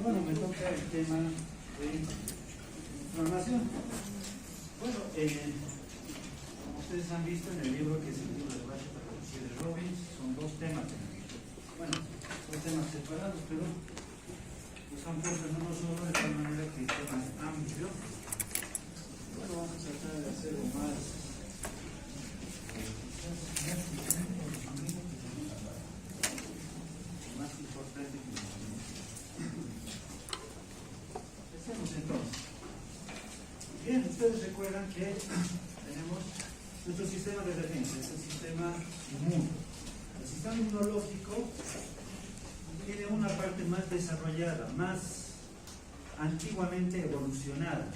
Bueno, me toca el tema de inflamación. Bueno, como ustedes han visto en el libro que es el libro de Bacho de Robbins, son dos temas en el libro. Bueno, dos temas separados, pero pues son puestos en uno solo de tal manera que es más amplio. Bueno, vamos a tratar de hacerlo más importante que empecemos entonces. Bien, ustedes recuerdan que tenemos nuestro sistema de defensa, este sistema inmune. El sistema inmunológico tiene una parte más desarrollada, más antiguamente evolucionada,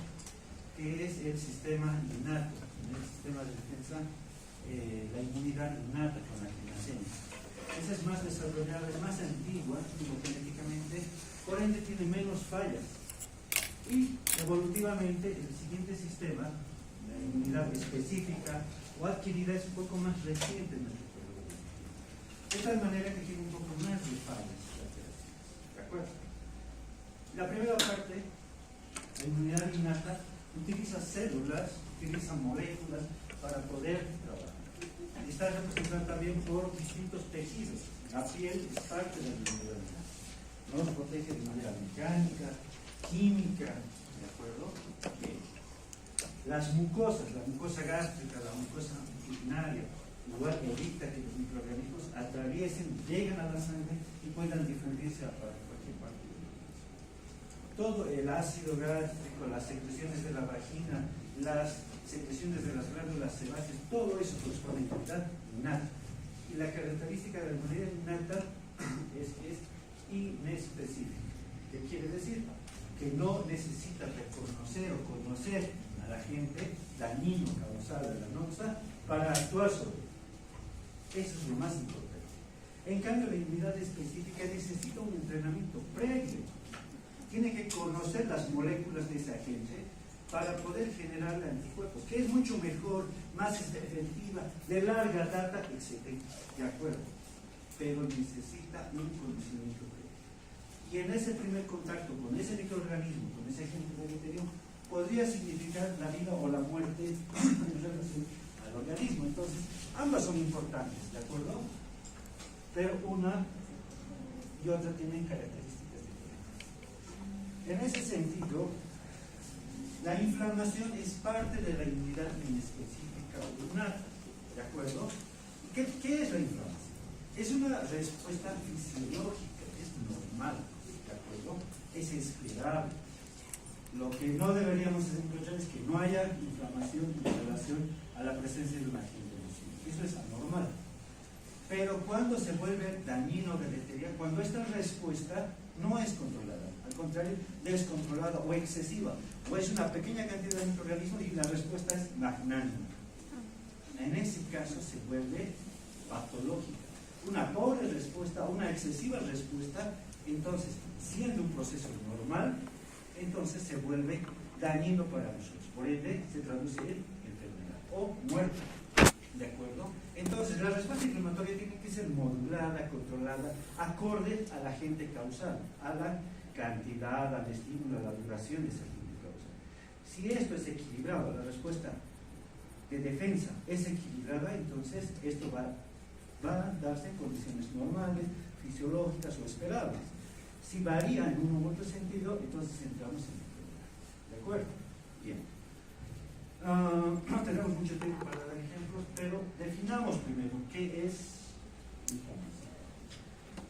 que es el sistema innato, el sistema de defensa, la inmunidad innata con la que nacemos. Esa es más desarrollada, es más antigua, genéticamente, por ende tiene menos fallas. Y evolutivamente el siguiente sistema, la inmunidad específica o adquirida, es un poco más reciente en nuestro cuerpo. De tal manera que tiene un poco más de fallas. ¿De acuerdo? La primera parte, la inmunidad innata, utiliza células, utiliza moléculas para poder trabajar. Está representada también por distintos tejidos. La piel es parte de la inmunidad innata. Nos protege de manera mecánica, química, ¿de acuerdo? Bien. Las mucosas, la mucosa gástrica, la mucosa urinaria, igual que evita que los microorganismos atraviesen, lleguen a la sangre y puedan difundirse a cualquier parte del organismo. Todo el ácido gástrico, las secreciones de la vagina, las secreciones de las glándulas sebáceas, todo eso corresponde a inmunidad innata. Y la característica de la inmunidad innata es que es inespecífica. ¿Qué quiere decir? Que no necesita reconocer o conocer al agente dañino causal de la noxa para actuar sobre él. Eso es lo más importante. En cambio, la inmunidad específica necesita un entrenamiento previo. Tiene que conocer las moléculas de ese agente para poder generar anticuerpos, que es mucho mejor, más efectiva, de larga data, etc. ¿De acuerdo? Pero necesita un conocimiento previo. Y en ese primer contacto con ese microorganismo, con ese agente deleterio, podría significar la vida o la muerte en relación al organismo. Entonces, ambas son importantes, ¿de acuerdo? Pero una y otra tienen características diferentes. En ese sentido, la inflamación es parte de la inmunidad inespecífica o innata, ¿de acuerdo? ¿Qué es la inflamación? Es una respuesta fisiológica, es normal, ¿de acuerdo? Es esperable. Lo que no deberíamos encontrar es que no haya inflamación en relación a la presencia de un agente nocivo. Eso es anormal. Pero cuando se vuelve dañino o deleteria, cuando esta respuesta no es controlada, al contrario, descontrolada o excesiva, o es una pequeña cantidad de microorganismos y la respuesta es magnánima. En ese caso se vuelve patológica. Una pobre respuesta, una excesiva respuesta, entonces, siendo un proceso normal, entonces se vuelve dañino para nosotros. Por ende, se traduce en enfermedad o muerte. ¿De acuerdo? Entonces, la respuesta inflamatoria tiene que ser modulada, controlada, acorde al agente causal, a la cantidad, al estímulo, a la duración de ese agente causal. Si esto es equilibrado, la respuesta de defensa es equilibrada, entonces esto va a darse en condiciones normales, fisiológicas o esperables. Si varía en uno u otro sentido, entonces entramos en enfermedad. ¿De acuerdo? Bien. No tenemos mucho tiempo para dar ejemplos, pero definamos primero qué es inflamación.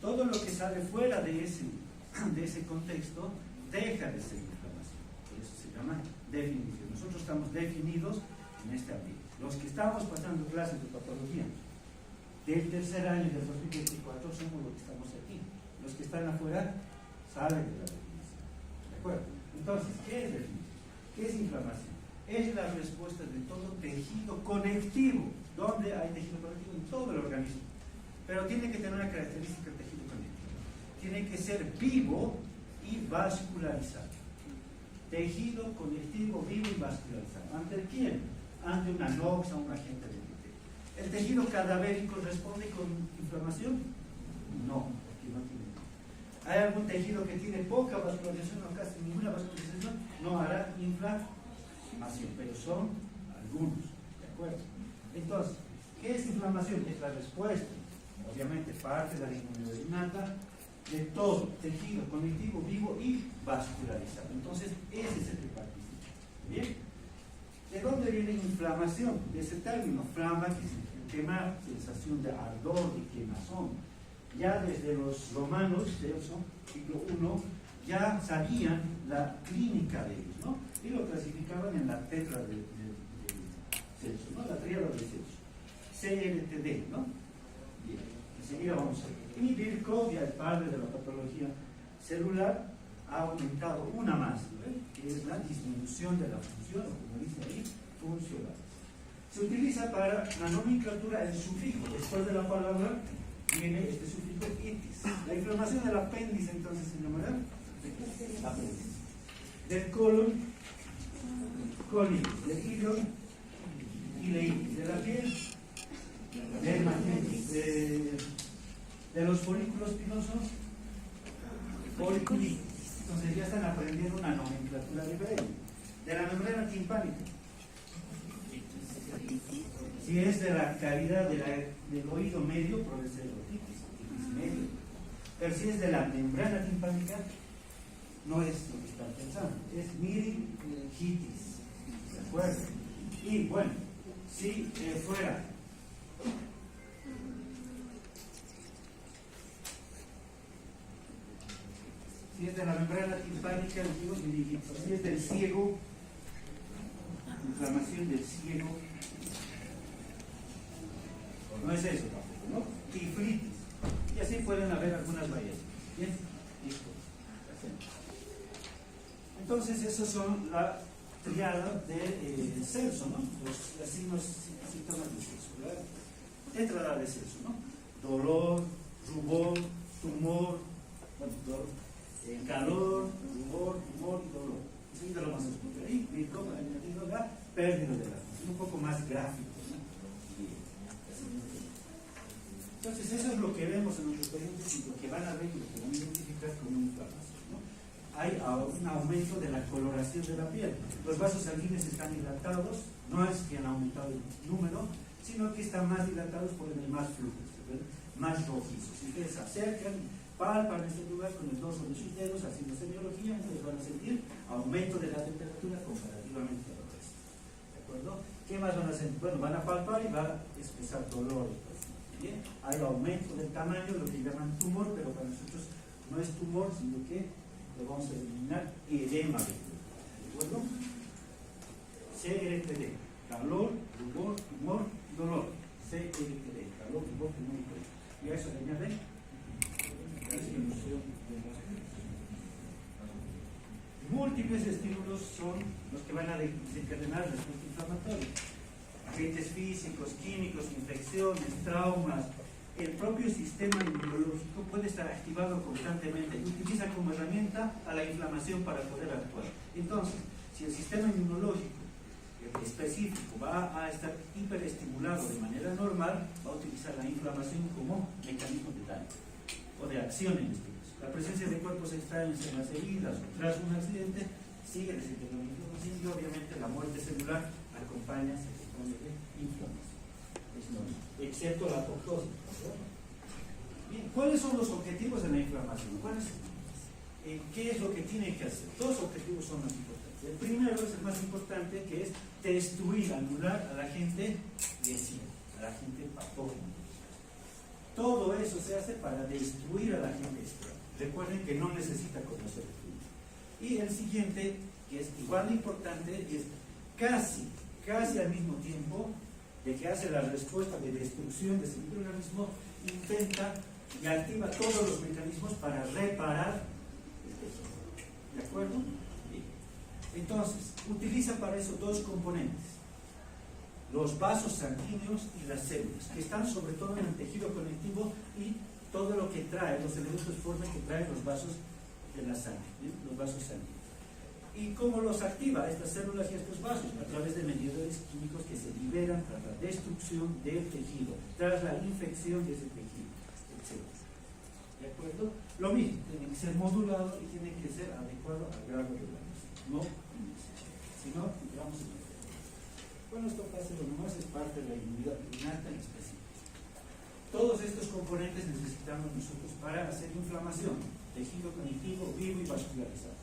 Todo lo que sale fuera de ese contexto deja de ser inflamación. Por eso se llama definición. Nosotros estamos definidos en este ambiente. Los que estamos pasando clases de patología del tercer año del 2024 somos los que estamos aquí. Los que están afuera salen de la definición. ¿De acuerdo? Entonces, ¿qué es definición? ¿Qué es inflamación? Es la respuesta de todo tejido conectivo. ¿Dónde hay tejido conectivo? En todo el organismo. Pero tiene que tener una característica del tejido conectivo. Tiene que ser vivo y vascularizado. Tejido conectivo, vivo y vascularizado. ¿Ante quién? Ante una noxa, un agente deleterio. ¿El tejido cadavérico responde con inflamación? No, porque no tiene. hay algún tejido que tiene poca vascularización o casi ninguna vascularización, no hará inflamación, pero son algunos, ¿de acuerdo? Entonces, ¿qué es inflamación? Es la respuesta, obviamente parte de la inmunidad innata, de todo tejido conectivo vivo y vascularizado. Entonces, ese es el que participa. ¿Bien? ¿De dónde viene inflamación? De ese término, flama, que es quemar, sensación de ardor, de quemazón. Ya desde los romanos, Celso, siglo I, ya sabían la clínica de ellos, ¿no? Y lo clasificaban en la tetra de Celso, ¿no? La tríada de Celso. CLTD, ¿no? Bien, enseguida vamos a ver. Y Virchow, ya el padre de la patología celular, ha aumentado una más, ¿no? Que es la disminución de la función, o como dice ahí, funcional. Se utiliza para la nomenclatura el sufijo. Después de la palabra viene este sufijo itis. La inflamación del apéndice, entonces, se llamará apéndice. Del colon, colitis. Del hilo, ileitis. De la piel, dermatitis. De los folículos pinosos, foliculitis. Entonces ya están aprendiendo una nomenclatura diferente. De la membrana timpánica. Si es de la cavidad del oído medio, puede ser otitis, otitis medio. Pero si es de la membrana timpánica, no es lo que están pensando, es miringitis. ¿De acuerdo? Y bueno, si fuera si es de la membrana timpánica, digo miringitis. Si es del ciego, inflamación del ciego, no es eso tampoco, ¿no? Tiflitis. Y así pueden haber algunas variaciones. ¿Bien? Listo. Entonces, esos son la triada de Celso, ¿no? Los signos, síntomas de Celso. Tetrada de Celso, ¿no? Dolor, rubor, tumor, calor, rubor, tumor y dolor. Enseguida lo vamos a explicar. Y Virchow ha añadido la pérdida de la función, un poco más gráfico, ¿no? Entonces, eso es lo que vemos en nuestros pacientes y lo que van a ver y lo que van a identificar como inflamación, ¿no? Hay un aumento de la coloración de la piel. Los vasos sanguíneos están dilatados, no es que han aumentado el número, sino que están más dilatados por el más flujo, más rojizos. Si ustedes se acercan, palpan este lugar con el dorso de sus dedos, haciendo semiología, entonces van a sentir aumento de la temperatura comparativamente a lo resto. ¿De acuerdo? ¿Qué más van a sentir? Bueno, van a palpar y van a expresar dolor. Bien, hay aumento del tamaño, lo que llaman tumor, pero para nosotros no es tumor, sino que lo vamos a denominar edema de cuerpo. ¿De acuerdo? CLTD, calor, rubor, tumor, dolor. CLTD, calor, rubor, tumor y dolor. Y a eso le añade disminución de la múltiples estímulos son los que van a desencadenar respuesta inflamatoria. Agentes físicos, químicos, infecciones, traumas. El propio sistema inmunológico puede estar activado constantemente y utiliza como herramienta a la inflamación para poder actuar. Entonces, si el sistema inmunológico específico va a estar hiperestimulado de manera normal, va a utilizar la inflamación como mecanismo de daño o de acción en este caso. La presencia de cuerpos extraños en las heridas o tras un accidente sigue desencadenando inflamación y obviamente la muerte celular acompaña de inflamación, excepto la apoptosis. Bien, ¿cuáles son los objetivos de la inflamación? ¿Qué es lo que tiene que hacer? Dos objetivos son más importantes. El primero es el más importante, que es destruir, anular a la agente lesiva, a la agente patógena. Todo eso se hace para destruir a la agente extraña. Recuerden que no necesita conocer el flujo. Y el siguiente, que es igual de importante, es casi al mismo tiempo de que hace la respuesta de destrucción de ese microorganismo, intenta y activa todos los mecanismos para reparar el tejido. ¿De acuerdo? Bien. Entonces, utiliza para eso dos componentes: los vasos sanguíneos y las células, que están sobre todo en el tejido conectivo y todo lo que trae, los elementos forma que traen los vasos de la sangre, ¿bien? Los vasos sanguíneos. ¿Y cómo los activa estas células y estos vasos? A través de mediadores químicos que se liberan tras la destrucción del tejido, tras la infección de ese tejido, etc. ¿De acuerdo? cierto? Lo mismo, tiene que ser modulado y tiene que ser adecuado al grado de la luz, no si no, digamos, bueno, esto casi lo nomás es parte de la inmunidad innata y específica. Todos estos componentes necesitamos nosotros para hacer inflamación, tejido conectivo, vivo y vascularizado.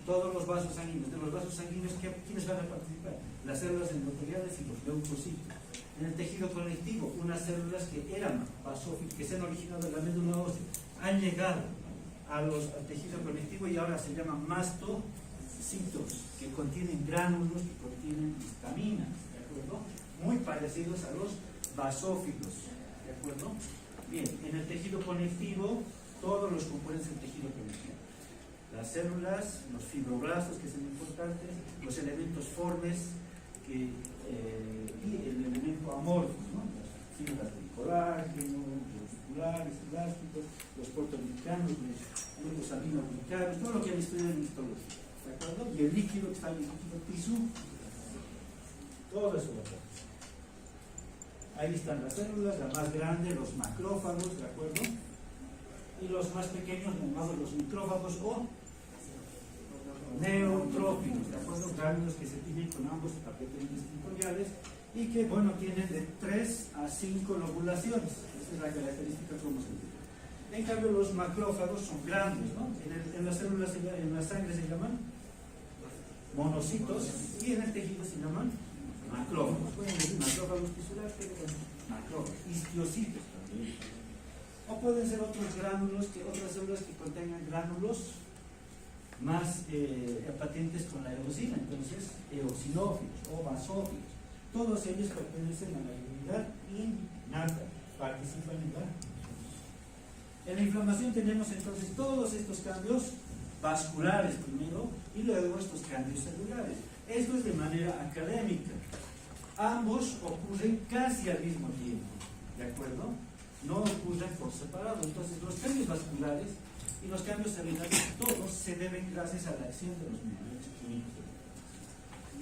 Todos los vasos sanguíneos, de los vasos sanguíneos, ¿quiénes van a participar? Las células endoteliales y los leucocitos. En el tejido conectivo, unas células que eran basófilas, que se han originado en la médula ósea, han llegado al tejido conectivo y ahora se llaman mastocitos, que contienen gránulos, que contienen histaminas, ¿de acuerdo? Muy parecidos a los basófilos, ¿de acuerdo? Bien, en el tejido conectivo, todos los componentes del tejido conectivo. Las células, los fibroblastos, que son importantes, los elementos formes y el elemento amorfo, ¿no? Las fibras del colágeno, los musculares, elásticos, los proteoglicanos, los aminoglicanos, todo lo que han estudiado en histología, ¿de acuerdo? Y el líquido que está en el líquido tisú, todo eso lo tenemos. Ahí están las células, la más grande, los macrófagos, ¿de acuerdo? Y los más pequeños, llamados los micrófagos o neutrófilos, ¿de acuerdo? Gránulos que se tienen con ambos paquetes distintoriales y que, bueno, tienen de 3 a 5 lobulaciones. Esa es la característica como se entiende. En cambio, los macrófagos son grandes, ¿no? En las células, en la sangre se llaman monocitos y en el tejido se llaman macrófagos. Pueden decir macrófagos tisulares, pero macrófagos, histiocitos también. O pueden ser otros gránulos, otras células que contengan gránulos más patentes con la eosina, entonces eosinófilos o basófilos. Todos ellos pertenecen a la inmunidad innata, participan en la inflamación. Tenemos entonces todos estos cambios vasculares primero y luego estos cambios celulares. Esto es de manera académica. Ambos ocurren casi al mismo tiempo, ¿de acuerdo? No ocurren por separado. Entonces los cambios vasculares y los cambios celulares todos se deben gracias a la acción de los mediadores químicos.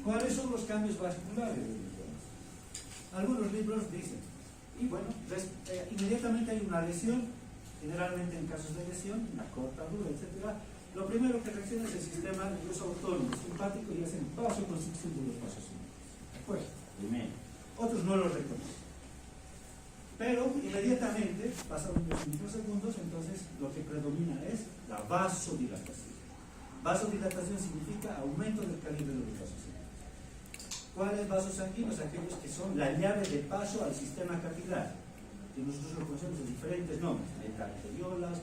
¿Cuáles son los cambios vasculares? Algunos libros dicen, y bueno, inmediatamente hay una lesión, generalmente en casos de lesión, una cortadura, etc. Lo primero que reacciona es el sistema nervioso autónomo, simpático, y hacen vasoconstricción de los vasos sanguíneos. ¿De acuerdo? Primero. Otros no lo reconocen. Pero inmediatamente, pasados unos microsegundos, entonces lo que predomina es la vasodilatación. Vasodilatación significa aumento del calibre de los vasos sanguíneos. ¿Cuáles vasos sanguíneos? Aquellos que son la llave de paso al sistema capilar, que nosotros lo conocemos de diferentes nombres: arteriolas,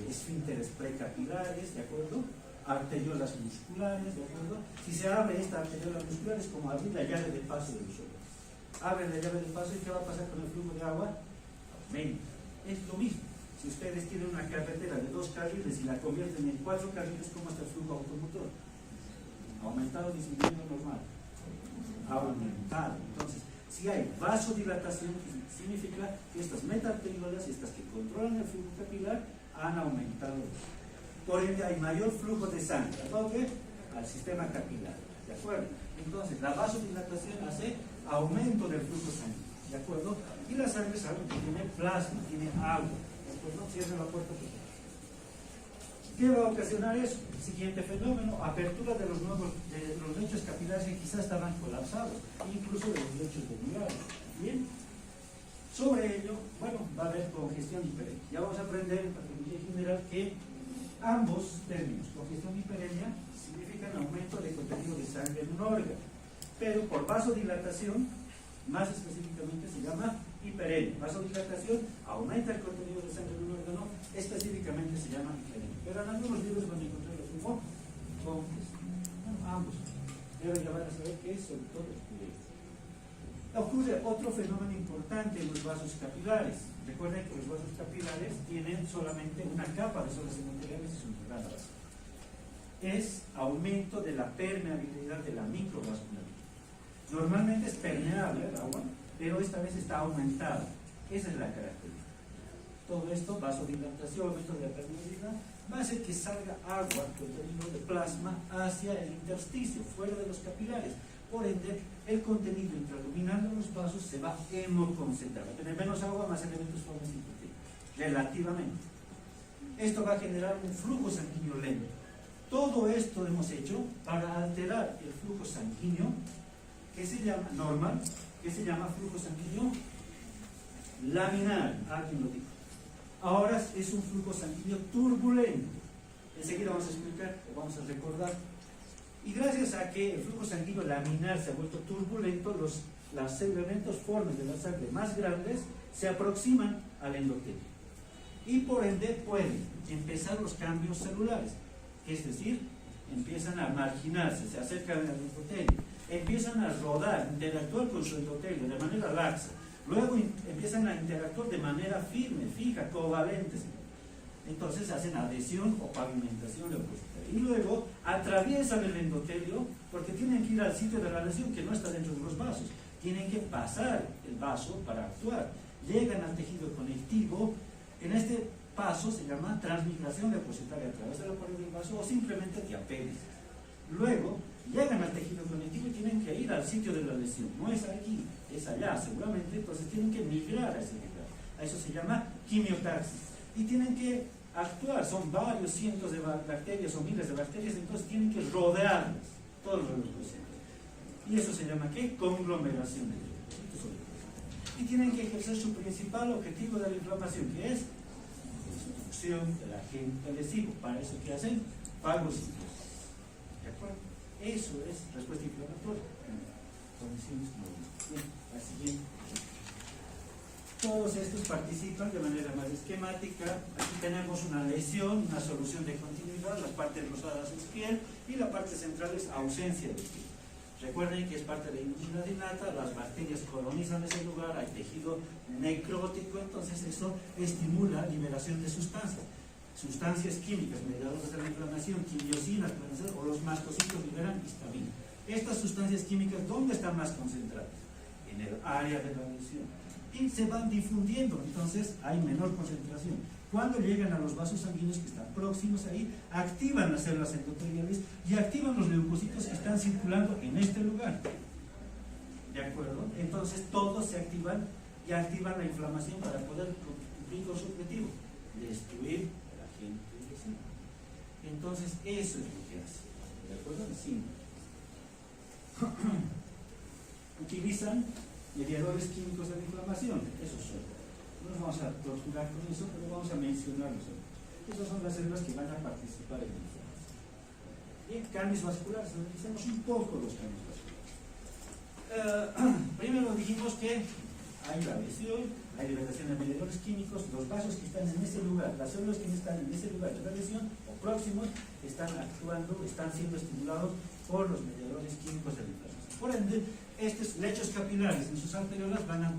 esfínteres precapilares, ¿de acuerdo? Arteriolas musculares, ¿de acuerdo? Si se abre esta arteriola muscular es como abrir la llave de paso del suelo. Abre la llave de paso y ¿qué va a pasar con el flujo de agua? Aumenta. Es lo mismo. Si ustedes tienen una carretera de 2 carriles y la convierten en 4 carriles, ¿cómo está el flujo automotor? Aumentado, disminuyendo, normal. Aumentado. Entonces, si hay vasodilatación, significa que estas metaarteriolas, estas que controlan el flujo capilar, han aumentado. Por ende, hay mayor flujo de sangre. ¿A dónde? Al sistema capilar. ¿De acuerdo? Entonces, la vasodilatación hace aumento del flujo sanguíneo, ¿de acuerdo? Y la sangre sabe que tiene plasma, tiene agua, ¿de acuerdo? Cierra la puerta. ¿Qué va a ocasionar eso? Siguiente fenómeno: apertura de los lechos capilares que quizás estaban colapsados, incluso de los lechos venulares. Bien. Sobre ello, bueno, va a haber congestión hiperemia. Ya vamos a aprender en patología general que ambos términos, congestión y hiperemia, significan aumento de contenido de sangre en un órgano. Pero por vasodilatación, más específicamente se llama hiperemia. Vasodilatación aumenta el contenido de sangre en un órgano, específicamente se llama hiperemia. Pero en algunos libros van a encontrar los enfoques. Ambos. Pero ya van a saber que es sobre todo hiperemia. Ocurre otro fenómeno importante en los vasos capilares. Recuerden que los vasos capilares tienen solamente una capa de células endoteliales y su membrana basal. Es aumento de la permeabilidad de la microvascularidad. Normalmente es permeable el agua, pero esta vez está aumentada. Esa es la característica. Todo esto, vasodilatación, aumento de la permeabilidad, va a hacer que salga agua, contenido de plasma, hacia el intersticio, fuera de los capilares. Por ende, el contenido intraluminal de los vasos se va a hemoconcentrar. Va a tener menos agua, más elementos formes y proteínas, relativamente. esto va a generar un flujo sanguíneo lento. Todo esto hemos hecho para alterar el flujo sanguíneo, que se llama normal, que se llama flujo sanguíneo laminar. Alguien lo dijo. Ahora es un flujo sanguíneo turbulento. Enseguida vamos a explicar, o vamos a recordar. Y gracias a que el flujo sanguíneo laminar se ha vuelto turbulento, los elementos formes de la sangre más grandes se aproximan al endotelio. Y por ende pueden empezar los cambios celulares. Es decir, empiezan a marginarse, se acercan al endotelio, empiezan a rodar, interactuar con su endotelio de manera laxa, luego empiezan a interactuar de manera firme, fija, covalente. Entonces hacen adhesión o pavimentación leucocitaria. Y luego atraviesan el endotelio porque tienen que ir al sitio de la lesión que no está dentro de los vasos. Tienen que pasar el vaso para actuar. Llegan al tejido conectivo. En este paso se llama transmigración leucocitaria a través de la pared del vaso o simplemente diapéresis. Luego llegan al tejido conectivo y tienen que ir al sitio de la lesión. No es aquí, es allá seguramente, entonces tienen que migrar a ese lugar. A eso se llama quimiotaxis. Y tienen que actuar, son varios cientos de bacterias o miles de bacterias, entonces tienen que rodearlas, todos los leucocitos. Y eso se llama ¿qué? Conglomeración de leucocitos. Y tienen que ejercer su principal objetivo de la inflamación, que es destrucción del agente lesivo. Para eso, ¿qué hacen? Fagocitosis. ¿De acuerdo? Eso es respuesta inflamatoria. Bien, la siguiente. Todos estos participan de manera más esquemática. Aquí tenemos una lesión, una solución de continuidad. Las partes rosadas es piel y la parte central es ausencia de piel. Recuerden que es parte de la inmunidad innata, las bacterias colonizan ese lugar, hay tejido necrótico, entonces eso estimula liberación de sustancias químicas, mediadoras de la inflamación, quimiosinas, o los mastocitos liberan histamina. Estas sustancias químicas, ¿dónde están más concentradas? En el área de la lesión. Y se van difundiendo, entonces hay menor concentración. Cuando llegan a los vasos sanguíneos que están próximos ahí, activan las células endoteliales y activan los leucocitos que están circulando en este lugar. ¿De acuerdo? Entonces todos se activan y activan la inflamación para poder cumplir con su objetivo, destruir el agente lesivo. Entonces eso es lo que hace. ¿De acuerdo? Sí. Utilizan mediadores químicos de la inflamación, esos son. No nos vamos a torturar con eso, pero vamos a mencionarlos. Esas son las células que van a participar en la inflamación. Bien, cambios vasculares, analicemos un poco los cambios vasculares. Primero dijimos que hay la lesión, hay liberación de mediadores químicos, los vasos que están en ese lugar, las células que están en ese lugar de la lesión o próximos, están actuando, están siendo estimulados por los mediadores químicos de la inflamación. Por ende, estos lechos capilares en sus arteriolas van a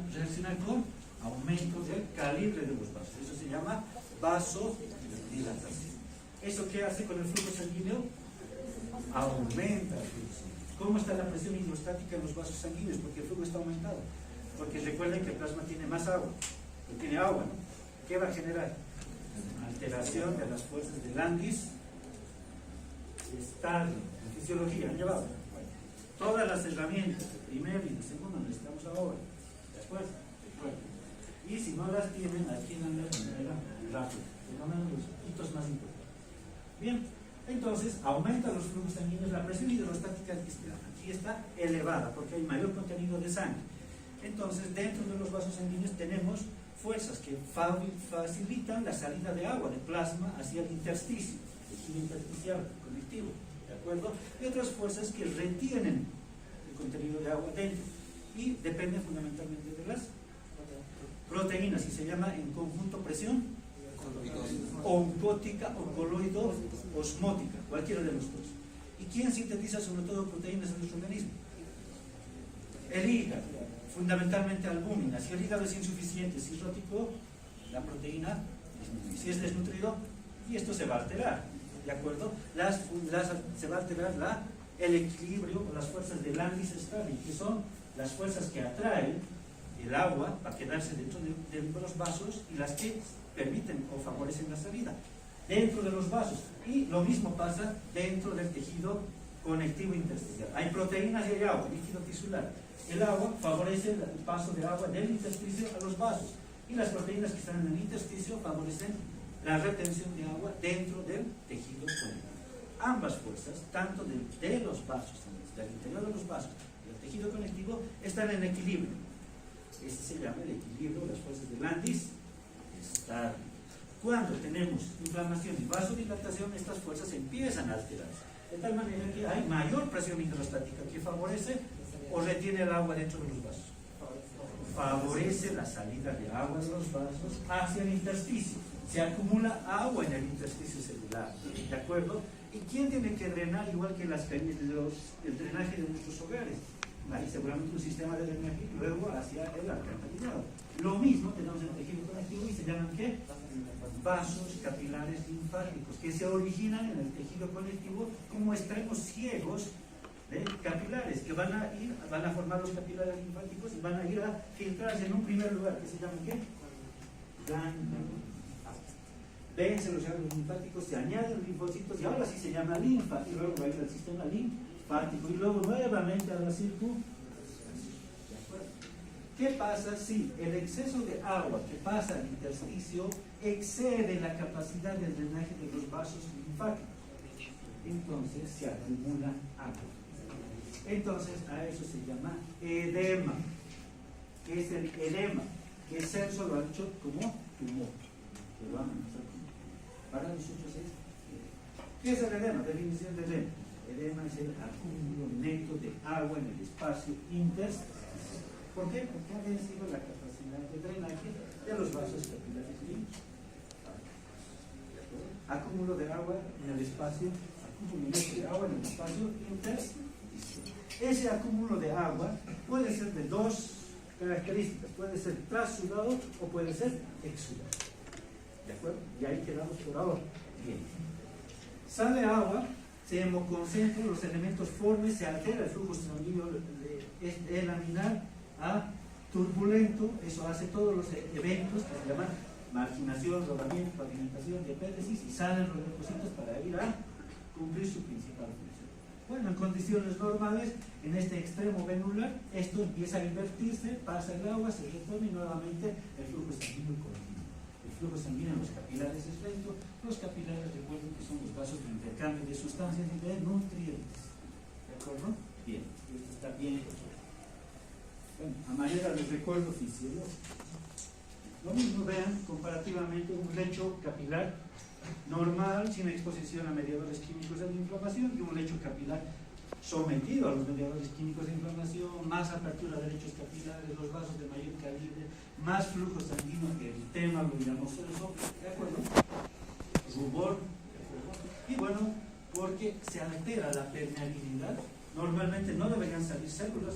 reaccionar con aumento del calibre de los vasos. Eso se llama vasodilatación. ¿Eso qué hace con el flujo sanguíneo? Aumenta el flujo sanguíneo. ¿Cómo está la presión hidrostática en los vasos sanguíneos? Porque el flujo está aumentado. Porque recuerden que el plasma tiene más agua. Tiene agua, ¿no? ¿Qué va a generar? Alteración de las fuerzas de Landis, Starling, en fisiología, han llevado. Todas las herramientas de primero y de segundo necesitamos ahora. ¿De acuerdo? Y si no las tienen, adquiéranlas de manera rápida. Fenómeno de los hitos más importantes. Bien, entonces aumenta los flujos sanguíneos, la presión hidrostática aquí está elevada porque hay mayor contenido de sangre. Entonces, dentro de los vasos sanguíneos tenemos fuerzas que facilitan la salida de agua, de plasma, hacia el intersticio, tejido intersticial conectivo. ¿De acuerdo? Y otras fuerzas que retienen el contenido de agua dentro y dependen fundamentalmente de las proteínas, y se llama en conjunto presión oncótica o coloido-osmótica, cualquiera de los dos. ¿Y quién sintetiza sobre todo proteínas en nuestro organismo? El hígado, fundamentalmente albúmina. Si el hígado es insuficiente, cirrótico, la proteína disminuye. Si es desnutrido, y esto se va a alterar. ¿De acuerdo? Se va a alterar el equilibrio o las fuerzas de Landis-Starling, que son las fuerzas que atraen el agua para quedarse dentro de los vasos y las que permiten o favorecen la salida dentro de los vasos. Y lo mismo pasa dentro del tejido conectivo intersticial. Hay proteínas y hay agua, líquido tisular. El agua favorece el paso de agua del intersticio a los vasos y las proteínas que están en el intersticio favorecen la retención de agua dentro del tejido conectivo. Ambas fuerzas, tanto de los vasos, del interior de los vasos y del tejido conectivo, están en equilibrio. Este se llama el equilibrio de las fuerzas de Landis estável. Cuando tenemos inflamación y vasodilatación, estas fuerzas empiezan a alterarse, de tal manera que hay mayor presión hidrostática que favorece o retiene el agua dentro de los vasos. Favorece la salida de agua de los vasos hacia el intersticio. Se acumula agua en el intersticio celular, ¿de acuerdo? ¿Y quién tiene que drenar igual que el drenaje de nuestros hogares? Hay seguramente un sistema de drenaje y luego hacia el alcantarillado. Lo mismo tenemos en el tejido conectivo y se llaman ¿qué? Vasos capilares linfáticos, que se originan en el tejido conectivo como extremos ciegos de capilares, que van a formar los capilares linfáticos y van a ir a filtrarse en un primer lugar, que se llama ¿qué? Ganglio. Vencen los ganglios linfáticos, se añaden linfocitos y ahora sí se llama linfa, y luego va a ir al sistema linfático y luego nuevamente a la circulación. ¿Qué pasa si el exceso de agua que pasa al intersticio excede la capacidad del drenaje de los vasos linfáticos? Entonces se acumula agua. Entonces a eso se llama edema. ¿Qué es el edema? Que Celso lo ha hecho como tumor. Para nosotros es ¿qué es el edema? Definición de edema. Edema es el acúmulo neto de agua en el espacio intersticial. ¿Por qué? Porque ha vencido la capacidad de drenaje de los vasos capilares linfáticos. Acúmulo de agua en el espacio, acúmulo neto de agua en el espacio intersticial. Ese acúmulo de agua puede ser de dos características, puede ser trasudado o puede ser exudado. ¿De acuerdo? Y ahí quedamos por ahora. Bien. Sale agua, se hemoconcentra, los elementos formes, se altera el flujo sanguíneo de laminar a turbulento, eso hace todos los eventos que se llaman marginación, rodamiento, pavimentación, diapéresis, y salen los leucocitos para ir a cumplir su principal función. Bueno, en condiciones normales, en este extremo venular, esto empieza a invertirse, pasa el agua, se retoma y nuevamente el flujo sanguíneo continúa. El flujo sanguíneo en los capilares es lento. Los capilares, recuerden que son los vasos de intercambio de sustancias y de nutrientes. ¿De acuerdo? Bien, esto está bien. Bueno, a manera de recuerdo fisiológico. Lo mismo, vean, comparativamente un lecho capilar normal, sin exposición a mediadores químicos de la inflamación, y un lecho capilar sometido a los mediadores químicos de inflamación, más apertura de lechos capilares, los vasos de mayor calibre, más flujo sanguíneo, eritema, lo llamamos eso, ¿de acuerdo? Rubor, ¿de acuerdo? Y bueno, porque se altera la permeabilidad, normalmente no deberían salir células,